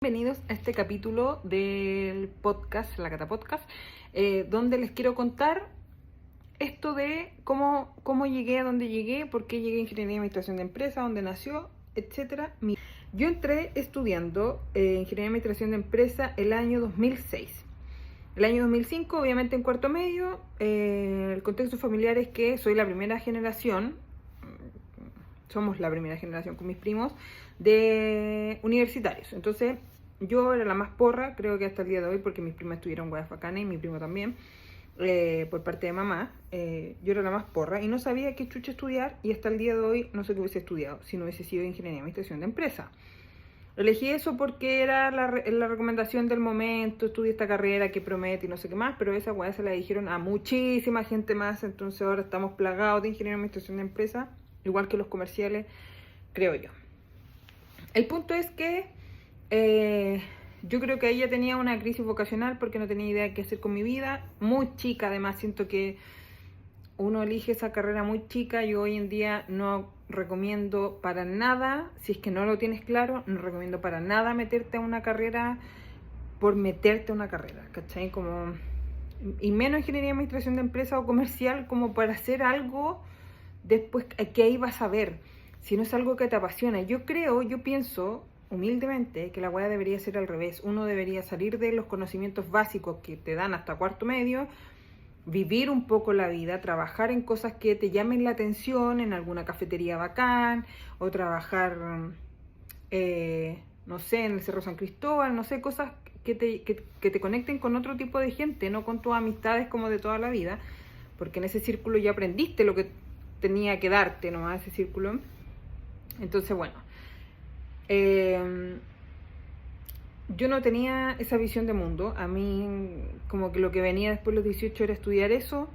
Bienvenidos a este capítulo del podcast, la Cata Podcast, donde les quiero contar esto de cómo llegué a donde llegué, por qué llegué a Ingeniería y Administración de Empresas, dónde nació, etcétera. Yo entré estudiando Ingeniería y Administración de Empresas el año 2006. El año 2005, obviamente en cuarto medio, el contexto familiar es que soy la primera generación, somos la primera generación con mis primos, de universitarios. Entonces, yo era la más porra, creo que hasta el día de hoy, porque mis primas estuvieron huevas bacanas y mi primo también, por parte de mamá. Yo era la más porra y no sabía qué chucha estudiar, y hasta el día de hoy no sé qué hubiese estudiado si no hubiese sido Ingeniería y Administración de Empresa. Elegí eso porque era la recomendación del momento, estudia esta carrera que promete y no sé qué más, pero esa hueá se la dijeron a muchísima gente más, entonces ahora estamos plagados de Ingeniería y Administración de Empresa, igual que los comerciales, creo yo. El punto es que yo creo que ella tenía una crisis vocacional porque no tenía idea de qué hacer con mi vida. Muy chica, además, siento que uno elige esa carrera muy chica. Yo hoy en día no recomiendo para nada, si es que no lo tienes claro, no recomiendo para nada meterte a una carrera por meterte a una carrera, ¿cachai? Y menos Ingeniería y Administración de Empresa o comercial, como para hacer algo después que ahí vas a ver si no es algo que te apasiona. Yo pienso humildemente que la weá debería ser al revés. Uno debería salir de los conocimientos básicos que te dan hasta cuarto medio, vivir un poco la vida, trabajar en cosas que te llamen la atención, en alguna cafetería bacán, o trabajar, no sé, en el Cerro San Cristóbal, no sé, cosas que te conecten con otro tipo de gente, no con tus amistades como de toda la vida, porque en ese círculo ya aprendiste lo que tenía que darte nomás, ese círculo. Entonces, bueno, yo no tenía esa visión de mundo. A mí como que lo que venía después de los 18 era estudiar eso.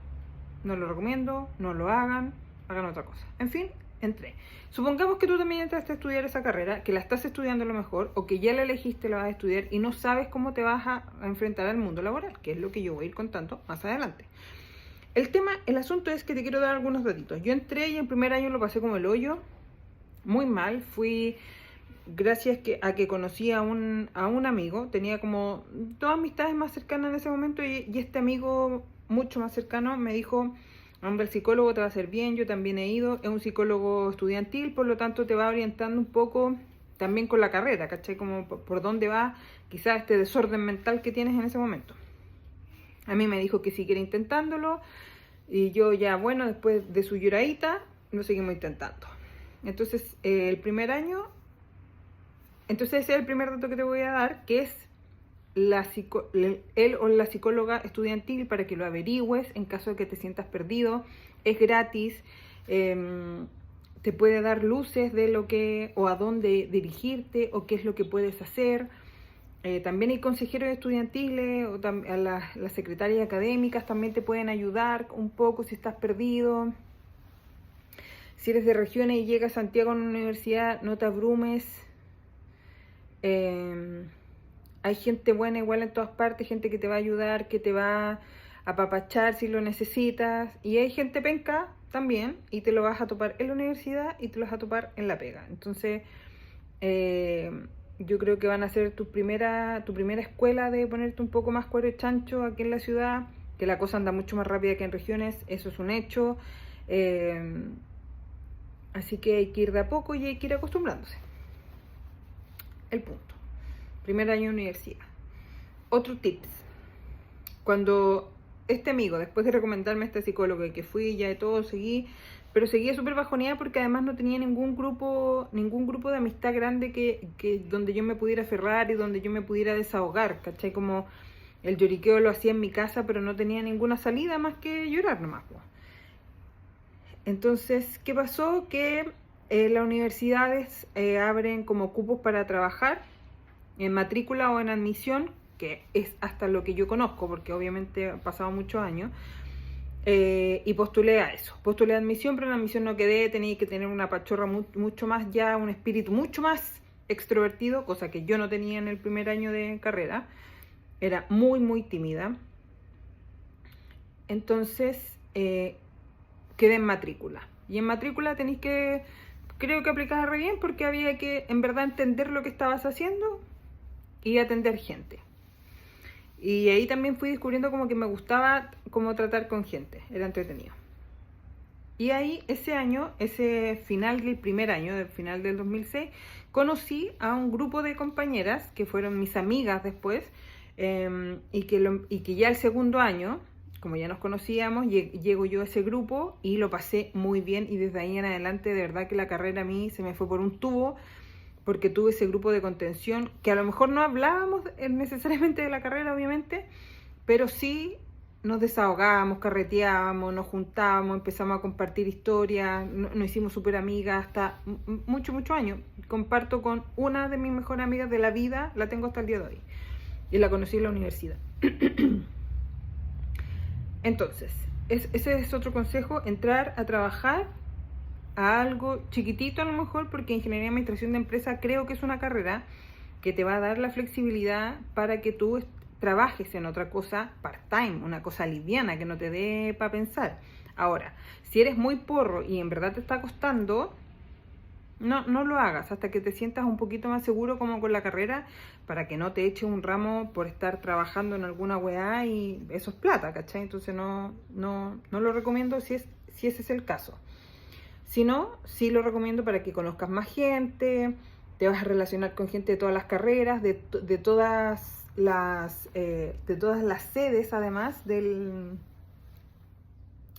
No lo recomiendo, no lo hagan otra cosa. En fin, entré. Supongamos que tú también entraste a estudiar esa carrera, que la estás estudiando a lo mejor, o que ya la elegiste, la vas a estudiar y no sabes cómo te vas a enfrentar al mundo laboral, que es lo que yo voy a ir contando más adelante. El asunto es que te quiero dar algunos datitos. Yo entré y el primer año lo pasé como el hoyo, muy mal. Fui gracias a que conocí a un amigo, tenía como dos amistades más cercanas en ese momento, y este amigo mucho más cercano me dijo: hombre, el psicólogo te va a hacer bien. Yo también he ido, es un psicólogo estudiantil, por lo tanto te va orientando un poco también con la carrera, ¿cachai? Como por dónde va quizás este desorden mental que tienes en ese momento. A mí me dijo que siguiera intentándolo, y yo ya, bueno, después de su lloradita, lo seguimos intentando. Entonces, el primer año, ese es el primer dato que te voy a dar, que es él o la psicóloga estudiantil, para que lo averigües en caso de que te sientas perdido. Es gratis, te puede dar luces de lo que, o a dónde dirigirte, o qué es lo que puedes hacer. También hay consejeros estudiantiles, o las secretarias académicas también te pueden ayudar un poco si estás perdido. Si eres de regiones y llegas a Santiago a una universidad, no te abrumes. Hay gente buena igual en todas partes, gente que te va a ayudar, que te va a apapachar si lo necesitas. Y hay gente penca también, y te lo vas a topar en la universidad y te lo vas a topar en la pega. Entonces, yo creo que van a ser tu primera escuela de ponerte un poco más cuero y chancho aquí en la ciudad, que la cosa anda mucho más rápida que en regiones, eso es un hecho. Así que hay que ir de a poco y hay que ir acostumbrándose. El punto. Primer año de universidad. Otro tips. Cuando este amigo, después de recomendarme a este psicólogo, y que fui ya de todo, pero seguía súper bajoneada porque además no tenía ningún grupo de amistad grande que donde yo me pudiera aferrar y donde yo me pudiera desahogar, ¿cachai? Como el lloriqueo lo hacía en mi casa, pero no tenía ninguna salida más que llorar nomás, pues. Entonces, ¿qué pasó? Que las universidades abren como cupos para trabajar en matrícula o en admisión, que es hasta lo que yo conozco, porque obviamente han pasado muchos años, y postulé a eso. Postulé a admisión, pero en admisión no quedé, tenía que tener una pachorra mucho más ya, un espíritu mucho más extrovertido, cosa que yo no tenía en el primer año de carrera. Era muy, muy tímida. Entonces, quedé en matrícula. Y en matrícula tenéis que, creo que aplicar re bien, porque había que en verdad entender lo que estabas haciendo y atender gente. Y ahí también fui descubriendo como que me gustaba como tratar con gente, era entretenido. Y ahí ese año, ese final del primer año, del final del 2006, conocí a un grupo de compañeras que fueron mis amigas después, y que ya el segundo año, como ya nos conocíamos, llego yo a ese grupo y lo pasé muy bien, y desde ahí en adelante de verdad que la carrera a mí se me fue por un tubo, porque tuve ese grupo de contención, que a lo mejor no hablábamos necesariamente de la carrera, obviamente, pero sí nos desahogábamos, carreteábamos, nos juntábamos, empezamos a compartir historias, nos hicimos súper amigas hasta muchos años. Comparto con una de mis mejores amigas de la vida, la tengo hasta el día de hoy, y la conocí en la universidad. Entonces, ese es otro consejo, entrar a trabajar a algo chiquitito a lo mejor, porque ingeniería de administración de empresa creo que es una carrera que te va a dar la flexibilidad para que tú trabajes en otra cosa part-time, una cosa liviana que no te dé para pensar. Ahora, si eres muy porro y en verdad te está costando, no lo hagas hasta que te sientas un poquito más seguro como con la carrera, para que no te eche un ramo por estar trabajando en alguna weá y eso es plata, ¿cachai? Entonces no lo recomiendo si ese es el caso. Si no, sí lo recomiendo para que conozcas más gente, te vas a relacionar con gente de todas las carreras, de todas las sedes, además de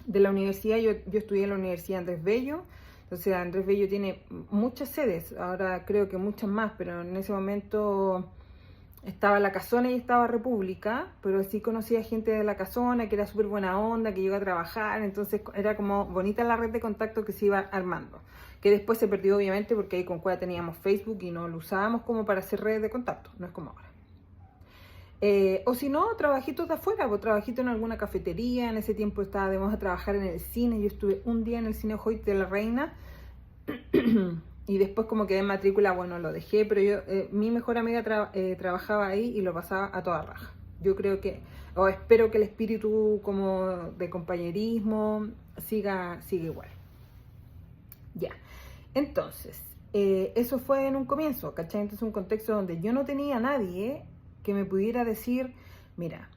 la universidad. Yo estudié en la Universidad Andrés Bello, entonces Andrés Bello tiene muchas sedes, ahora creo que muchas más, pero en ese momento estaba La Casona y estaba República, pero sí conocía gente de La Casona que era súper buena onda, que llegó a trabajar, entonces era como bonita la red de contacto que se iba armando, que después se perdió obviamente porque ahí con Cueva teníamos Facebook y no lo usábamos como para hacer redes de contacto, no es como ahora. O si no, trabajitos de afuera, pues trabajito en alguna cafetería. En ese tiempo estaba de moda trabajar en el cine. Yo estuve un día en el cine Hoyt de la Reina y después como quedé en matrícula, bueno, lo dejé, pero yo, mi mejor amiga trabajaba ahí y lo pasaba a toda raja. Yo creo que, o espero que el espíritu como de compañerismo siga igual. Ya, entonces, eso fue en un comienzo, ¿cachai? Entonces un contexto donde yo no tenía a nadie que me pudiera decir, mira,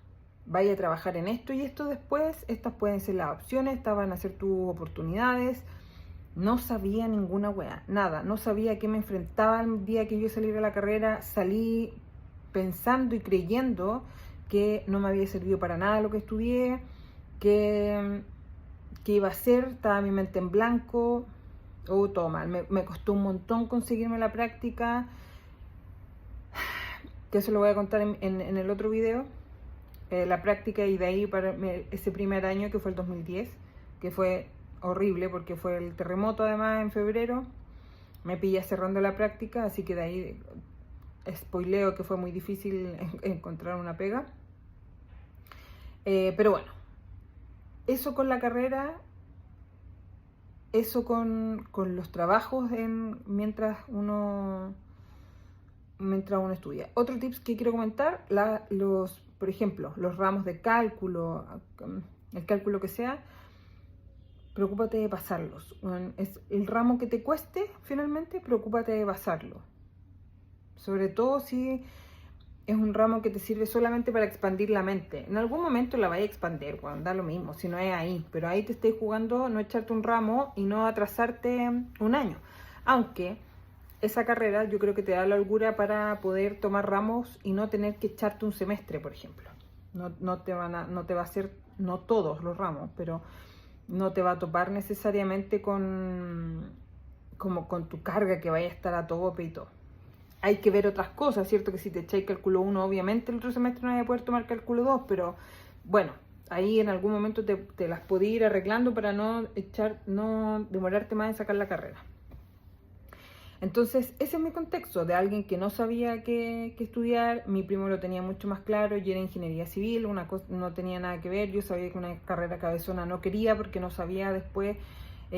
vaya a trabajar en esto y esto después, estas pueden ser las opciones, estas van a ser tus oportunidades. No sabía ninguna wea, nada, no sabía a qué me enfrentaba el día que yo saliera a la carrera. Salí pensando y creyendo que no me había servido para nada lo que estudié, que iba a ser, estaba mi mente en blanco, todo mal. Me costó un montón conseguirme la práctica, que eso lo voy a contar en el otro video, la práctica, y de ahí para ese primer año que fue el 2010, que fue horrible porque fue el terremoto además en febrero, me pillé cerrando la práctica, así que de ahí spoileo que fue muy difícil encontrar una pega. Pero bueno, eso con la carrera, eso con los trabajos mientras uno estudia. Otro tips que quiero comentar, por ejemplo, los ramos de cálculo, el cálculo que sea, preocúpate de pasarlos. Es el ramo que te cueste, finalmente, preocúpate de pasarlo. Sobre todo si es un ramo que te sirve solamente para expandir la mente. En algún momento la vaya a expandir, da lo mismo, si no es ahí. Pero ahí te estés jugando no echarte un ramo y no atrasarte un año. Aunque esa carrera yo creo que te da la holgura para poder tomar ramos y no tener que echarte un semestre, por ejemplo. No te va a hacer, no todos los ramos, pero no te va a topar necesariamente con tu carga que vaya a estar a tope y todo. Hay que ver otras cosas, ¿cierto? Que si te echáis cálculo 1, obviamente el otro semestre no vas a poder tomar cálculo 2, pero bueno, ahí en algún momento te las podés ir arreglando para no demorarte más en sacar la carrera. Entonces, ese es mi contexto, de alguien que no sabía qué estudiar. Mi primo lo tenía mucho más claro, yo era ingeniería civil, una cosa no tenía nada que ver. Yo sabía que una carrera cabezona no quería, porque no sabía después si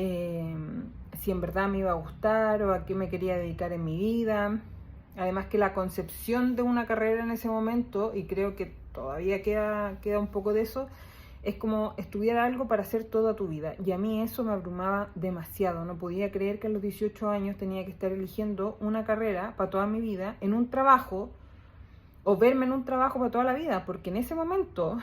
en verdad me iba a gustar o a qué me quería dedicar en mi vida. Además que la concepción de una carrera en ese momento, y creo que todavía queda un poco de eso, es como estudiar algo para hacer toda tu vida. Y a mí eso me abrumaba demasiado. No podía creer que a los 18 años tenía que estar eligiendo una carrera para toda mi vida en un trabajo o verme en un trabajo para toda la vida, porque en ese momento,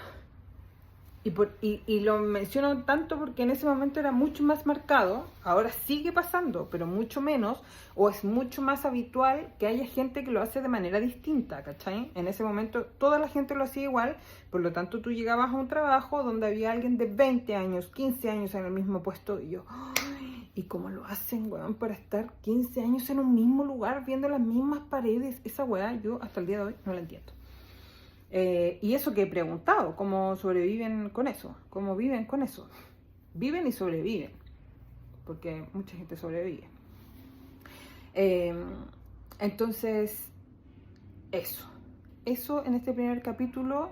y lo menciono tanto porque en ese momento era mucho más marcado, ahora sigue pasando, pero mucho menos, o es mucho más habitual que haya gente que lo hace de manera distinta, ¿cachai? En ese momento toda la gente lo hacía igual, por lo tanto tú llegabas a un trabajo donde había alguien de 20 años, 15 años en el mismo puesto, y yo, ¡ay! ¿Y cómo lo hacen, weón, para estar 15 años en un mismo lugar, viendo las mismas paredes? Esa weá yo hasta el día de hoy no la entiendo. Y eso que he preguntado, ¿cómo sobreviven con eso? ¿Cómo viven con eso? Viven y sobreviven, porque mucha gente sobrevive. Entonces, eso en este primer capítulo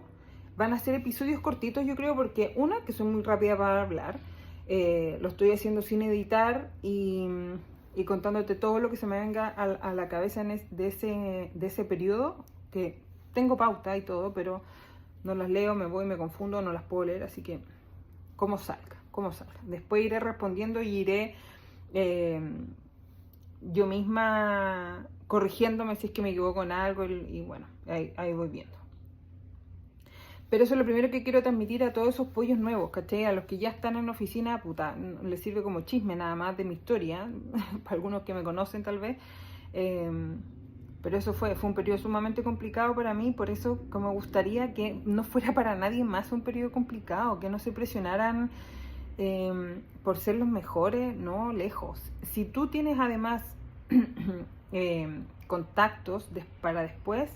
van a ser episodios cortitos, yo creo, porque una, que soy muy rápida para hablar, lo estoy haciendo sin editar y contándote todo lo que se me venga a la cabeza de ese periodo, que tengo pauta y todo, pero no las leo, me voy, me confundo, no las puedo leer, así que como salga. Después iré respondiendo y iré yo misma corrigiéndome si es que me equivoco en algo y bueno, ahí voy viendo. Pero eso es lo primero que quiero transmitir a todos esos pollos nuevos, ¿cachai? A los que ya están en oficina, puta, les sirve como chisme nada más de mi historia, para algunos que me conocen tal vez. Pero eso fue un periodo sumamente complicado para mí, por eso como me gustaría que no fuera para nadie más un periodo complicado, que no se presionaran por ser los mejores, no, lejos. Si tú tienes además contactos para después,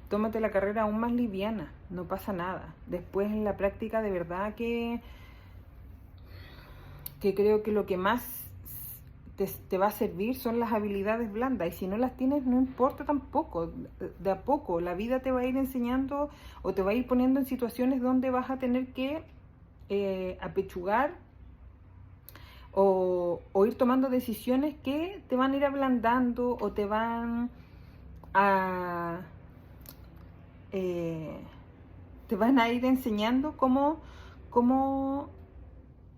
tómate la carrera aún más liviana, no pasa nada. Después en la práctica de verdad que creo que lo que más te va a servir son las habilidades blandas, y si no las tienes no importa tampoco, de a poco la vida te va a ir enseñando o te va a ir poniendo en situaciones donde vas a tener que apechugar o ir tomando decisiones que te van a ir ablandando o te van a ir enseñando cómo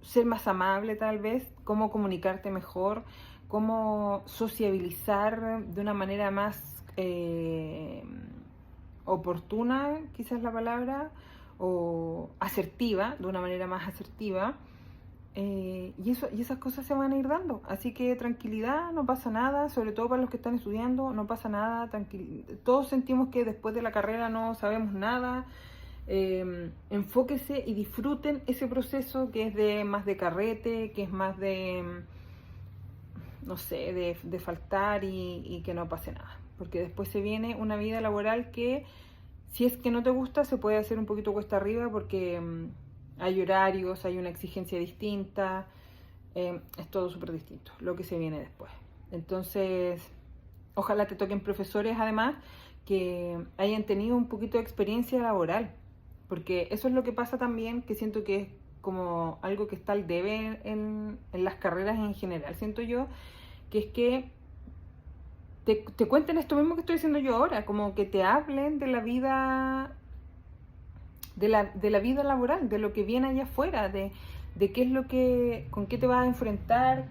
ser más amable tal vez, cómo comunicarte mejor, cómo sociabilizar de una manera más oportuna, quizás la palabra, o asertiva, de una manera más asertiva. Y esas cosas se van a ir dando, así que tranquilidad, no pasa nada, sobre todo para los que están estudiando, no pasa nada, todos sentimos que después de la carrera no sabemos nada. Enfóquese y disfruten ese proceso que es más de carrete, que es más de, no sé, de faltar y que no pase nada, porque después se viene una vida laboral que, si es que no te gusta, se puede hacer un poquito cuesta arriba, porque hay horarios, hay una exigencia distinta, es todo súper distinto lo que se viene después. Entonces, ojalá te toquen profesores además que hayan tenido un poquito de experiencia laboral, porque eso es lo que pasa también, que siento que es como algo que está al debe en las carreras en general, siento yo, que es que te cuenten esto mismo que estoy diciendo yo ahora, como que te hablen de la vida de la vida laboral, de lo que viene allá afuera, de qué es lo que, con qué te vas a enfrentar,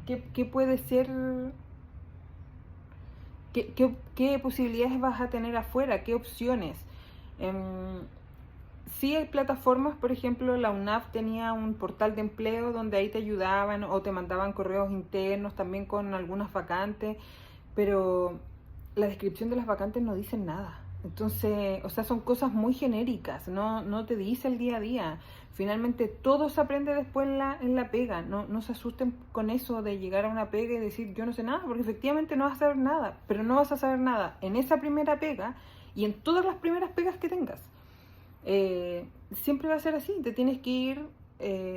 qué puede ser, qué posibilidades vas a tener afuera, qué opciones. Sí hay plataformas, por ejemplo, la UNAV tenía un portal de empleo donde ahí te ayudaban o te mandaban correos internos también con algunas vacantes, pero la descripción de las vacantes no dice nada. Entonces, o sea, son cosas muy genéricas, no te dice el día a día. Finalmente todo se aprende después en la pega. No se asusten con eso de llegar a una pega y decir yo no sé nada, porque efectivamente no vas a saber nada, pero no vas a saber nada en esa primera pega y en todas las primeras pegas que tengas. Siempre va a ser así, te tienes que ir,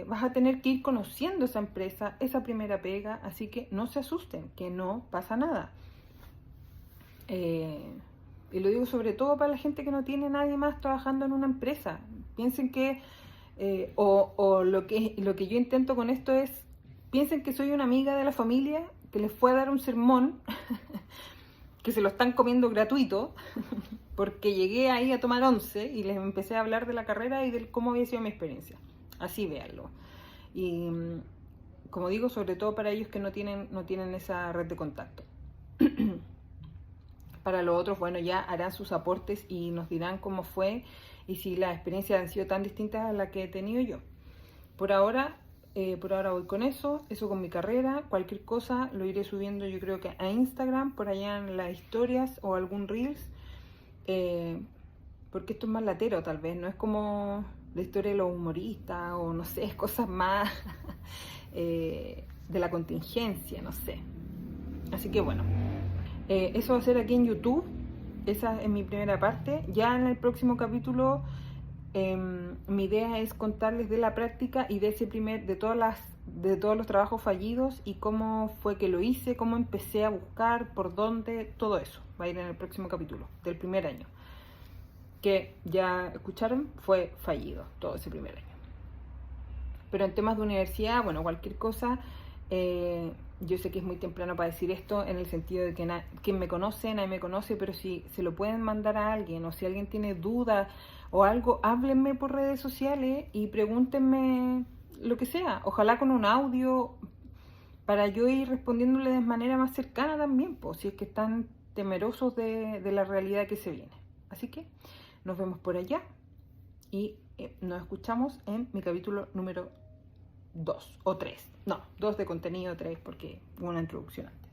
vas a tener que ir conociendo esa empresa, esa primera pega, así que no se asusten, que no pasa nada. Y lo digo sobre todo para la gente que no tiene nadie más trabajando en una empresa. Piensen que, o lo que yo intento con esto es, piensen que soy una amiga de la familia que les fue a dar un sermón, que se lo están comiendo gratuito, porque llegué ahí a tomar 11 y les empecé a hablar de la carrera y de cómo había sido mi experiencia. Así véanlo. Y como digo, sobre todo para ellos que no tienen esa red de contacto. Para los otros, bueno, ya harán sus aportes y nos dirán cómo fue y si las experiencias han sido tan distintas a las que he tenido yo. Por ahora voy con eso con mi carrera. Cualquier cosa lo iré subiendo, yo creo que a Instagram, por allá en las historias o algún Reels, porque esto es más latero tal vez, no es como la historia de los humoristas o no sé, cosas más de la contingencia, no sé. Así que bueno, eso va a ser aquí en YouTube. Esa es mi primera parte. Ya en el próximo capítulo mi idea es contarles de la práctica y de todos los trabajos fallidos y cómo fue que lo hice, cómo empecé a buscar, por dónde, todo eso va a ir en el próximo capítulo del primer año, que ya escucharon, fue fallido todo ese primer año. Pero en temas de universidad, bueno, cualquier cosa, yo sé que es muy temprano para decir esto, en el sentido de que quien me conoce, nadie me conoce, pero si se lo pueden mandar a alguien, o si alguien tiene dudas o algo, háblenme por redes sociales y pregúntenme lo que sea, ojalá con un audio, para yo ir respondiéndole de manera más cercana también, pues, si es que están temerosos de la realidad que se viene. Así que nos vemos por allá y nos escuchamos en mi capítulo número 2 o 3. No, 2 de contenido, 3 porque hubo una introducción antes.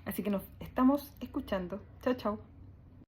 Así que nos estamos escuchando. Chao, chao.